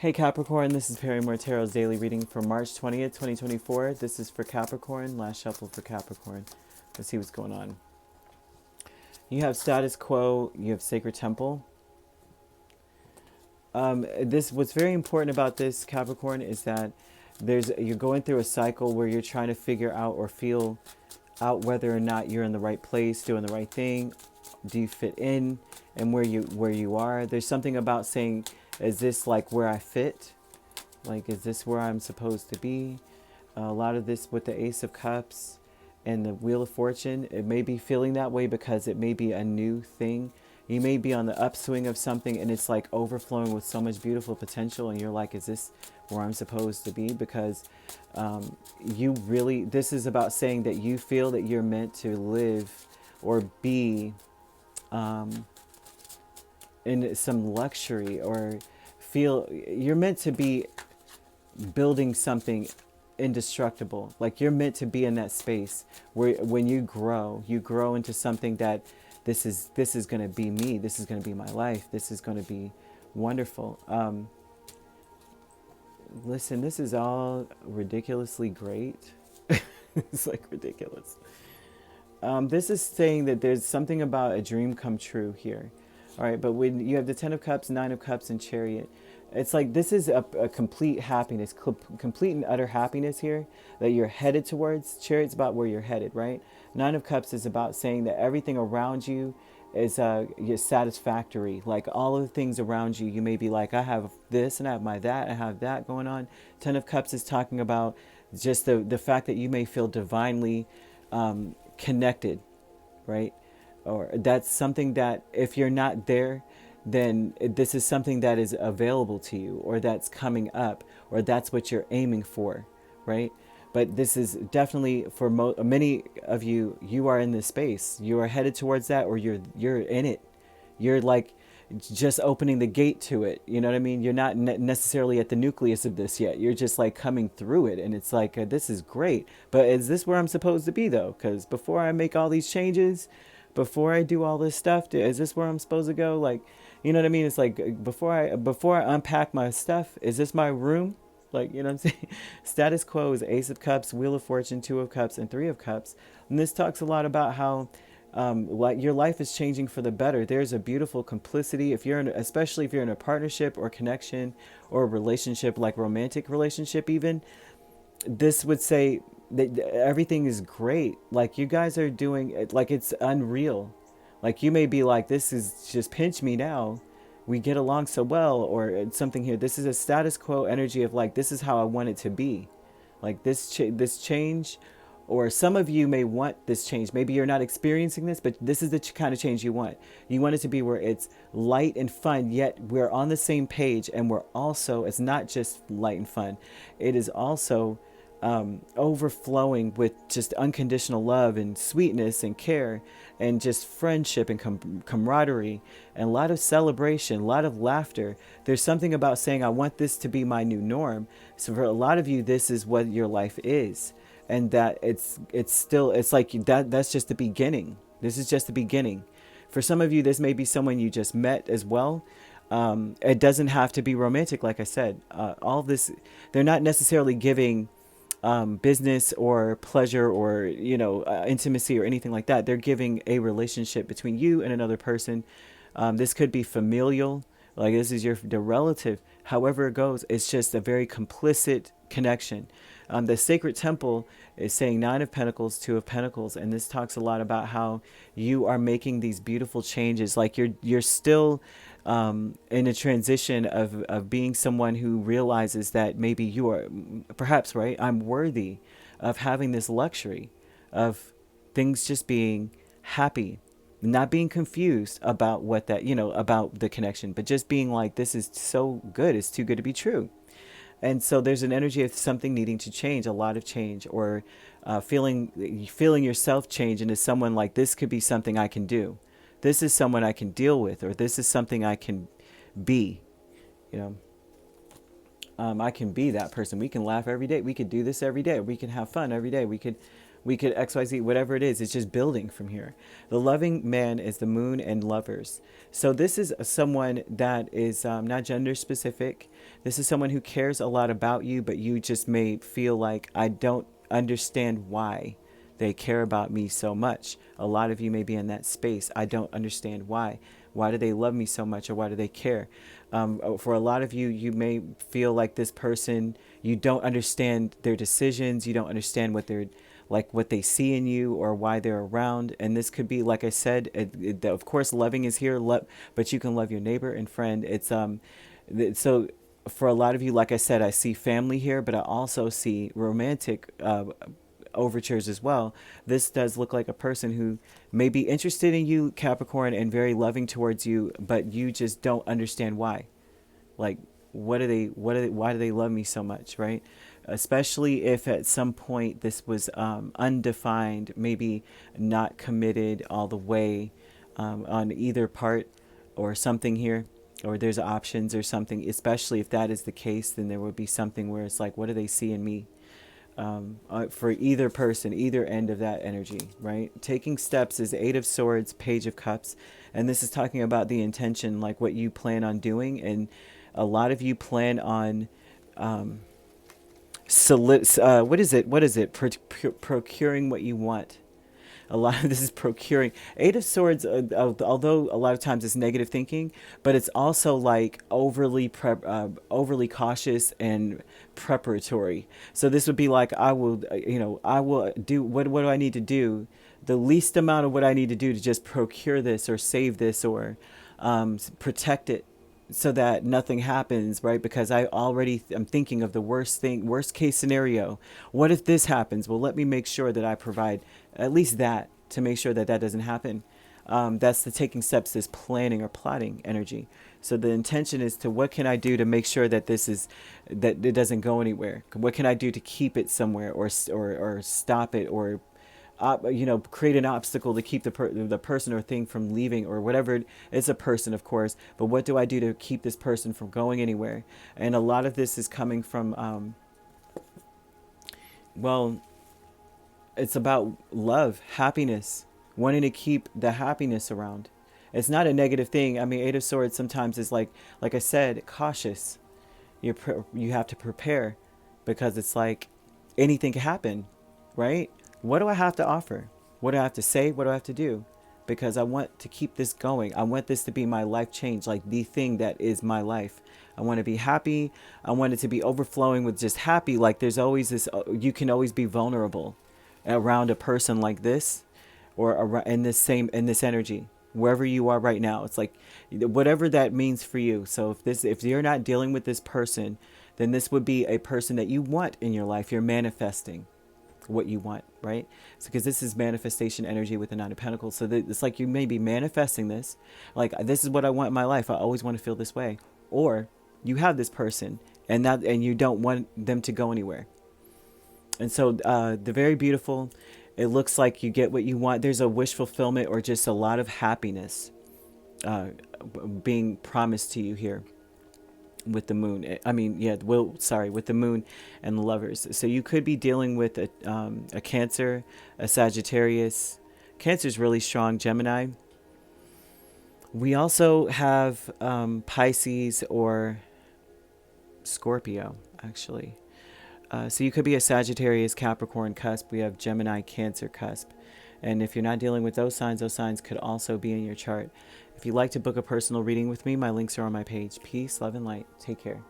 Hey Capricorn, this is Perrymore Tarot's daily reading for March 20th, 2024. This is for Capricorn, last shuffle for Capricorn. Let's see what's going on. You have status quo, you have sacred temple. What's very important about this Capricorn is that you're going through a cycle where you're trying to figure out or feel out whether or not you're in the right place, doing the right thing. Do you fit in and where you are? There's something about saying, is this like where I fit? Like, is this where I'm supposed to be? A lot of this with the Ace of Cups and the Wheel of Fortune, it may be feeling that way because it may be a new thing. You may be on the upswing of something and it's like overflowing with so much beautiful potential, and you're like, is this where I'm supposed to be? Because this is about saying that you feel that you're meant to live or be in some luxury, or feel you're meant to be building something indestructible. Like, you're meant to be in that space where when you grow into something that this is going to be me. This is going to be my life. This is going to be wonderful. Listen, this is all ridiculously great. It's like ridiculous. This is saying that there's something about a dream come true here. All right, but when you have the 10 of Cups, 9 of Cups, and Chariot, it's like this is a complete happiness, complete and utter happiness here that you're headed towards. Chariot's about where you're headed, right? 9 of Cups is about saying that everything around you is satisfactory. Like, all of the things around you, you may be like, I have this and I have that, I have that going on. 10 of Cups is talking about just the fact that you may feel divinely connected, right? Or that's something that if you're not there, then this is something that is available to you, or that's coming up, or that's what you're aiming for, right? But this is definitely for many of you, you are in this space. You are headed towards that, or you're in it. You're like just opening the gate to it. You know what I mean? You're not necessarily at the nucleus of this yet. You're just like coming through it, and it's like, this is great. But is this where I'm supposed to be though? Because before I make all these changes, before I do all this stuff, is this where I'm supposed to go? Like, you know what I mean? It's like, before I unpack my stuff, is this my room? Like, you know what I'm saying? Status quo is Ace of Cups, Wheel of Fortune, 2 of Cups, and 3 of Cups. And this talks a lot about how like your life is changing for the better. There's a beautiful complicity if especially if you're in a partnership or connection or a relationship, like romantic relationship even. This would say that everything is great. Like, you guys are doing it, like it's unreal. Like, you may be like, this is just pinch me now. We get along so well, or something here. This is a status quo energy of like, this is how I want it to be. Like this change, or some of you may want this change. Maybe you're not experiencing this, but this is the kind of change you want. You want it to be where it's light and fun, yet we're on the same page, and it's not just light and fun. It is also overflowing with just unconditional love and sweetness and care and just friendship and camaraderie and a lot of celebration, a lot of laughter. There's something about saying, I want this to be my new norm. So for a lot of you, this is what your life is, and that it's like that's just the beginning. This is just the beginning. For some of you, this may be someone you just met as well. It doesn't have to be romantic, like I said. All this, they're not necessarily giving business or pleasure or intimacy or anything like that. They're giving a relationship between you and another person. This could be familial, like this is the relative. However it goes, it's just a very complicit connection. The sacred temple is saying 9 of Pentacles, 2 of Pentacles, and this talks a lot about how you are making these beautiful changes. Like you're still in a transition of being someone who realizes that maybe you are, perhaps, right, I'm worthy of having this luxury of things just being happy, not being confused about about the connection, but just being like, this is so good, it's too good to be true. And so there's an energy of something needing to change, a lot of change, or feeling yourself change into someone like, this could be something I can do. This is someone I can deal with, or this is something I can be. I can be that person. We can laugh every day. We could do this every day. We can have fun every day. We could We could XYZ, whatever it is. It's just building from here. The loving man is the moon and lovers. So this is someone that is not gender specific. This is someone who cares a lot about you, but you just may feel like, I don't understand why they care about me so much. A lot of you may be in that space. I don't understand why. Why do they love me so much, or why do they care? For a lot of you, you may feel like this person, you don't understand their decisions. You don't understand what they're like, what they see in you, or why they're around. And this could be, like I said, of course, loving is here, but you can love your neighbor and friend. So for a lot of you, like I said, I see family here, but I also see romantic overtures as well. This does look like a person who may be interested in you, Capricorn, and very loving towards you, but you just don't understand why. Like, why do they love me so much, right? Especially if at some point this was undefined, maybe not committed all the way on either part or something here, or there's options or something. Especially if that is the case, then there would be something where it's like, what do they see in me? For either person, either end of that energy, right? Taking steps is Eight of Swords, Page of Cups. And this is talking about the intention, like what you plan on doing. And a lot of you plan on, procuring what you want. A lot of this is procuring. Eight of Swords, although a lot of times it's negative thinking, but it's also like overly cautious and preparatory. So this would be like, I will do, what do I need to do? The least amount of what I need to do to just procure this or save this or protect it, so that nothing happens, right? Because I'm thinking of the worst case scenario. What if this happens? Well, let me make sure that I provide at least that to make sure that doesn't happen. That's the taking steps, this planning or plotting energy. So the intention is to, what can I do to make sure that that it doesn't go anywhere? What can I do to keep it somewhere, or stop it, or create an obstacle to keep the person or thing from leaving, or whatever. It's a person, of course, but what do I do to keep this person from going anywhere? And a lot of this is coming from, it's about love, happiness, wanting to keep the happiness around. It's not a negative thing. I mean, Eight of Swords sometimes is like I said, cautious. You have to prepare, because it's like anything can happen, right? What do I have to offer? What do I have to say? What do I have to do? Because I want to keep this going. I want this to be my life change, like the thing that is my life. I want to be happy. I want it to be overflowing with just happy. Like there's always this, you can always be vulnerable around a person like this, or in this energy, wherever you are right now. It's like, whatever that means for you. So if you're not dealing with this person, then this would be a person that you want in your life. You're manifesting what you want, right? So because this is manifestation energy with the Nine of Pentacles. So it's like you may be manifesting this, like, this is what I want in my life. I always want to feel this way. Or you have this person and you don't want them to go anywhere. And so the very beautiful, it looks like you get what you want. There's a wish fulfillment, or just a lot of happiness being promised to you here with the moon. With the moon and the lovers. So you could be dealing with a Cancer, a Sagittarius. Cancer is really strong. Gemini. We also have Pisces or Scorpio, actually. So you could be a Sagittarius, Capricorn cusp. We have Gemini, Cancer cusp. And if you're not dealing with those signs could also be in your chart. If you'd like to book a personal reading with me, my links are on my page. Peace, love, and light. Take care.